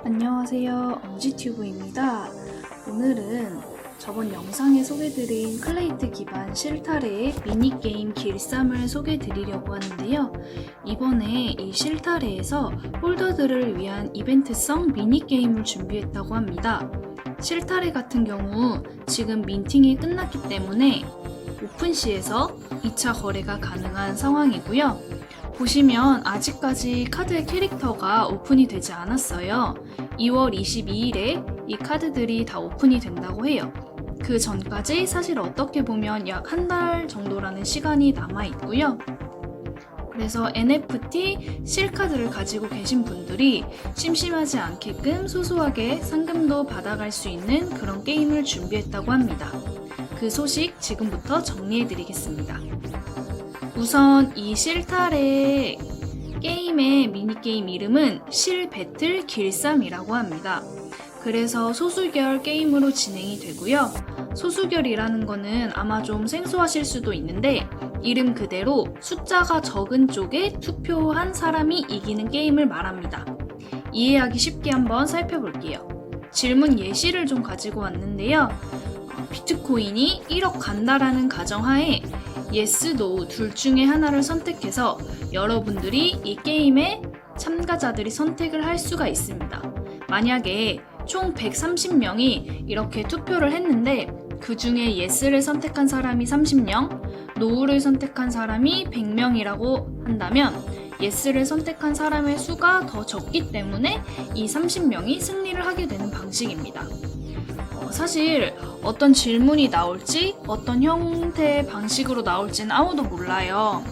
안녕하세요. 엄지튜브입니다. 오늘은 저번 영상에 소개드린 클레이트 기반 실타래의 미니게임 길쌈을 소개드리려고 하는데요. 이번에 이 실타래에서 홀더들을 위한 이벤트성 미니게임을 준비했다고 합니다. 실타래 같은 경우 지금 민팅이 끝났기 때문에 오픈시에서 2차 거래가 가능한 상황이고요. 보시면 아직까지 카드의 캐릭터가 오픈이 되지 않았어요. 2월 22일에 이 카드들이 다 오픈이 된다고 해요. 그 전까지 사실 어떻게 보면 약 한 달 정도라는 시간이 남아 있고요. 그래서 NFT 실카드를 가지고 계신 분들이 심심하지 않게끔 소소하게 상금도 받아갈 수 있는 그런 게임을 준비했다고 합니다. 그 소식 지금부터 정리해드리겠습니다. 우선 이 실타래 게임의 미니게임 이름은 실배틀 길쌈이라고 합니다. 그래서 소수결 게임으로 진행이 되고요. 소수결이라는 거는 아마 좀 생소하실 수도 있는데 이름 그대로 숫자가 적은 쪽에 투표한 사람이 이기는 게임을 말합니다. 이해하기 쉽게 한번 살펴볼게요. 질문 예시를 좀 가지고 왔는데요. 비트코인이 1억 간다라는 가정하에 yes, no 둘 중에 하나를 선택해서 여러분들이 이 게임에 참가자들이 선택을 할 수가 있습니다. 만약에 총 130명이 이렇게 투표를 했는데 그 중에 yes를 선택한 사람이 30명, no를 선택한 사람이 100명이라고 한다면 yes를 선택한 사람의 수가 더 적기 때문에 이 30명이 승리를 하게 되는 방식입니다. 사실 어떤 질문이 나올지 어떤 형태의 방식으로 나올지는 아무도 몰라요.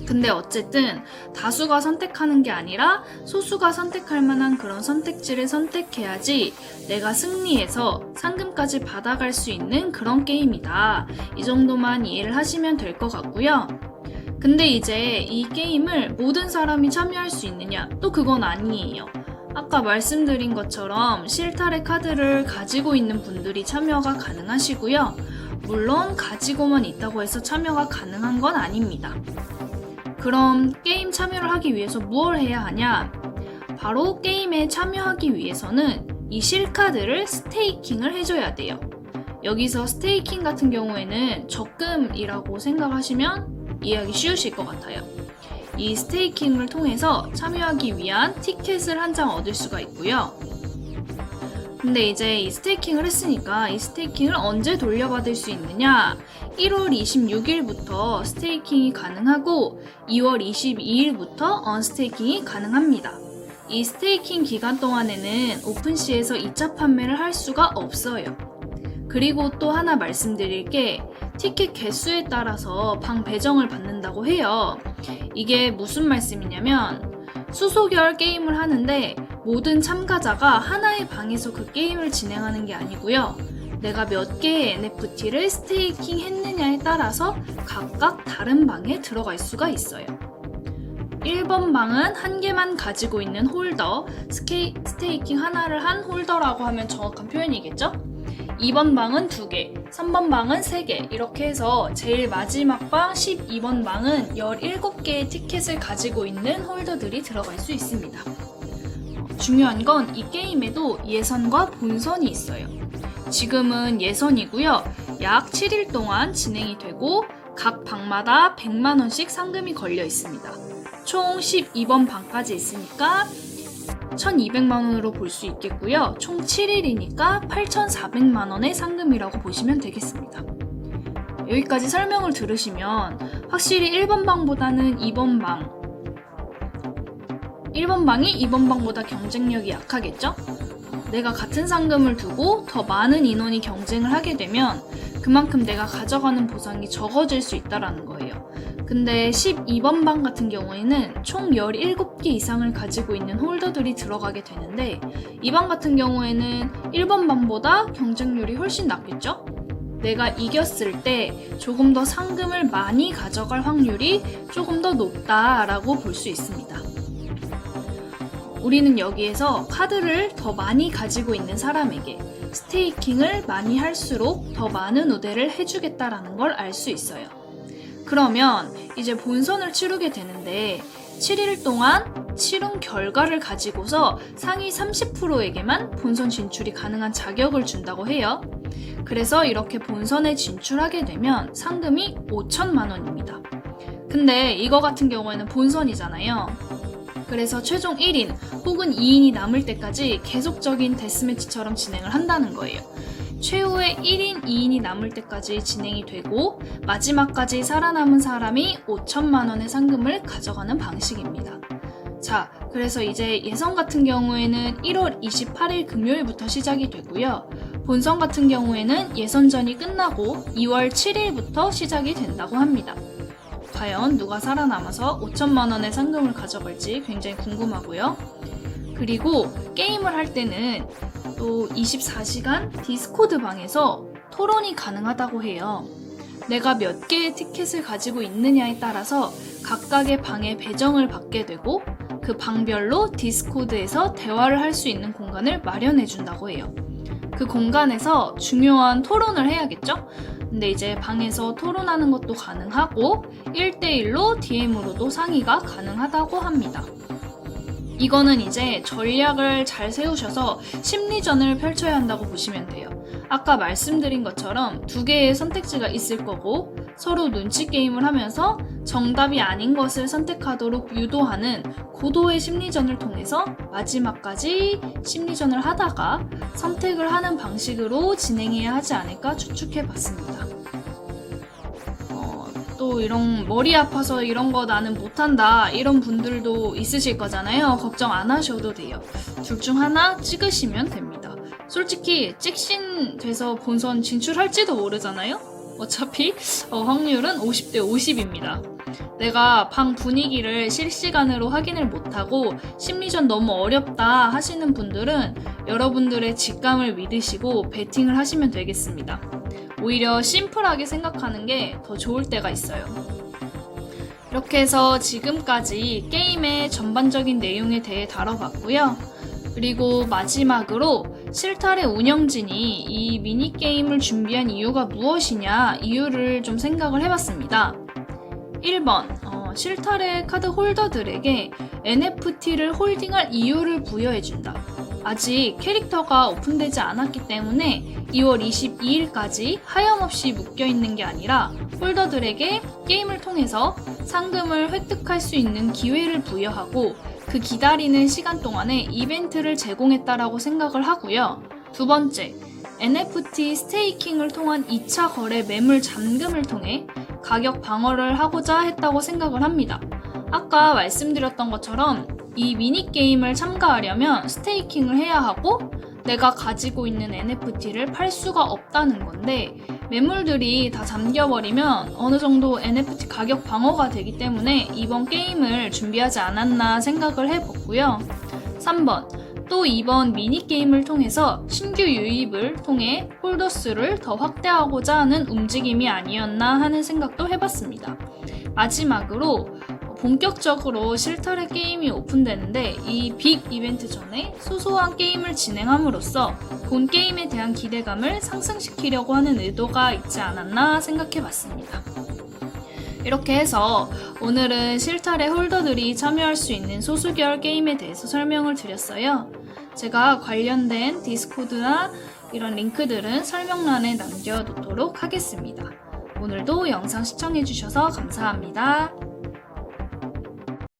근데 어쨌든 다수가 선택하는 게 아니라 소수가 선택할 만한 그런 선택지를 선택해야지 내가 승리해서 상금까지 받아갈 수 있는 그런 게임이다. 이 정도만 이해를 하시면 될 것 같고요. 근데 이제 이 게임을 모든 사람이 참여할 수 있느냐? 또 그건 아니에요. 아까 말씀드린 것처럼 실타래 카드를 가지고 있는 분들이 참여가 가능하시고요. 물론 가지고만 있다고 해서 참여가 가능한 건 아닙니다. 그럼 게임 참여를 하기 위해서 무엇을 해야 하냐? 바로 게임에 참여하기 위해서는 이 실카드를 스테이킹을 해줘야 돼요. 여기서 스테이킹 같은 경우에는 적금이라고 생각하시면 이해하기 쉬우실 것 같아요. 이 스테이킹을 통해서 참여하기 위한 티켓을 한 장 얻을 수가 있고요. 근데 이제 이 스테이킹을 했으니까 이 스테이킹을 언제 돌려받을 수 있느냐? 1월 26일부터 스테이킹이 가능하고 2월 22일부터 언스테이킹이 가능합니다. 이 스테이킹 기간 동안에는 오픈시에서 2차 판매를 할 수가 없어요. 그리고 또 하나 말씀드릴 게 티켓 개수에 따라서 방 배정을 받는다고 해요. 이게 무슨 말씀이냐면 수소결 게임을 하는데 모든 참가자가 하나의 방에서 그 게임을 진행하는 게 아니고요. 내가 몇 개의 NFT를 스테이킹 했느냐에 따라서 각각 다른 방에 들어갈 수가 있어요. 1번 방은 한 개만 가지고 있는 홀더, 스테이킹 하나를 한 홀더라고 하면 정확한 표현이겠죠? 2번 방은 2개, 3번 방은 3개 이렇게 해서 제일 마지막 방 12번 방은 17개의 티켓을 가지고 있는 홀더들이 들어갈 수 있습니다. 중요한 건 이 게임에도 예선과 본선이 있어요. 지금은 예선이고요. 약 7일 동안 진행이 되고 각 방마다 100만원씩 상금이 걸려 있습니다. 총 12번 방까지 있으니까 1,200만원으로 볼 수 있겠고요. 총 7일이니까 8,400만원의 상금이라고 보시면 되겠습니다. 여기까지 설명을 들으시면 확실히 1번 방보다는 2번 방이 2번 방보다 경쟁력이 약하겠죠? 내가 같은 상금을 두고 더 많은 인원이 경쟁을 하게 되면 그만큼 내가 가져가는 보상이 적어질 수 있다는 거예요. 근데 12번 방 같은 경우에는 총 17개 이상을 가지고 있는 홀더들이 들어가게 되는데 이 방 같은 경우에는 1번 방보다 경쟁률이 훨씬 낮겠죠? 내가 이겼을 때 조금 더 상금을 많이 가져갈 확률이 조금 더 높다라고 볼 수 있습니다. 우리는 여기에서 카드를 더 많이 가지고 있는 사람에게 스테이킹을 많이 할수록 더 많은 우대를 해주겠다라는 걸 알 수 있어요. 그러면 이제 본선을 치르게 되는데 7일 동안 치룬 결과를 가지고서 상위 30%에게만 본선 진출이 가능한 자격을 준다고 해요. 그래서 이렇게 본선에 진출하게 되면 상금이 5천만 원입니다. 근데 이거 같은 경우에는 본선이잖아요. 그래서 최종 1인 혹은 2인이 남을 때까지 계속적인 데스매치처럼 진행을 한다는 거예요. 최후의 1인, 2인이 남을 때까지 진행이 되고 마지막까지 살아남은 사람이 5천만 원의 상금을 가져가는 방식입니다. 자, 그래서 이제 예선 같은 경우에는 1월 28일 금요일부터 시작이 되고요. 본선 같은 경우에는 예선전이 끝나고 2월 7일부터 시작이 된다고 합니다. 과연 누가 살아남아서 5천만 원의 상금을 가져갈지 굉장히 궁금하고요. 그리고 게임을 할 때는 또 24시간 디스코드 방에서 토론이 가능하다고 해요. 내가 몇 개의 티켓을 가지고 있느냐에 따라서 각각의 방에 배정을 받게 되고 그 방별로 디스코드에서 대화를 할 수 있는 공간을 마련해 준다고 해요. 그 공간에서 중요한 토론을 해야겠죠? 근데 이제 방에서 토론하는 것도 가능하고 1대1로 DM으로도 상의가 가능하다고 합니다. 이거는 이제 전략을 잘 세우셔서 심리전을 펼쳐야 한다고 보시면 돼요. 아까 말씀드린 것처럼 두 개의 선택지가 있을 거고 서로 눈치 게임을 하면서 정답이 아닌 것을 선택하도록 유도하는 고도의 심리전을 통해서 마지막까지 심리전을 하다가 선택을 하는 방식으로 진행해야 하지 않을까 추측해 봤습니다. 또 이런 머리 아파서 이런 거 나는 못한다 이런 분들도 있으실 거잖아요. 걱정 안 하셔도 돼요. 둘 중 하나 찍으시면 됩니다. 솔직히 찍신 돼서 본선 진출할지도 모르잖아요. 어차피 확률은 50대 50입니다. 내가 방 분위기를 실시간으로 확인을 못하고 심리전 너무 어렵다 하시는 분들은 여러분들의 직감을 믿으시고 베팅을 하시면 되겠습니다. 오히려 심플하게 생각하는 게 더 좋을 때가 있어요. 이렇게 해서 지금까지 게임의 전반적인 내용에 대해 다뤄봤고요. 그리고 마지막으로 실타래 운영진이 이 미니게임을 준비한 이유가 무엇이냐 이유를 좀 생각을 해봤습니다. 1번, 실타래 카드 홀더들에게 NFT를 홀딩할 이유를 부여해준다. 아직 캐릭터가 오픈되지 않았기 때문에 2월 22일까지 하염없이 묶여있는 게 아니라 홀더들에게 게임을 통해서 상금을 획득할 수 있는 기회를 부여하고 그 기다리는 시간 동안에 이벤트를 제공했다라고 생각을 하고요. 두 번째, NFT 스테이킹을 통한 2차 거래 매물 잠금을 통해 가격 방어를 하고자 했다고 생각을 합니다. 아까 말씀드렸던 것처럼 이 미니게임을 참가하려면 스테이킹을 해야 하고 내가 가지고 있는 NFT를 팔 수가 없다는 건데 매물들이 다 잠겨버리면 어느 정도 NFT 가격 방어가 되기 때문에 이번 게임을 준비하지 않았나 생각을 해봤고요. 3번, 또 이번 미니게임을 통해서 신규 유입을 통해 홀더 수를 더 확대하고자 하는 움직임이 아니었나 하는 생각도 해봤습니다. 마지막으로 본격적으로 실타래 게임이 오픈되는데 이 빅 이벤트 전에 소소한 게임을 진행함으로써 본 게임에 대한 기대감을 상승시키려고 하는 의도가 있지 않았나 생각해봤습니다. 이렇게 해서 오늘은 실타래 홀더들이 참여할 수 있는 소수계열 게임에 대해서 설명을 드렸어요. 제가 관련된 디스코드나 이런 링크들은 설명란에 남겨놓도록 하겠습니다. 오늘도 영상 시청해주셔서 감사합니다.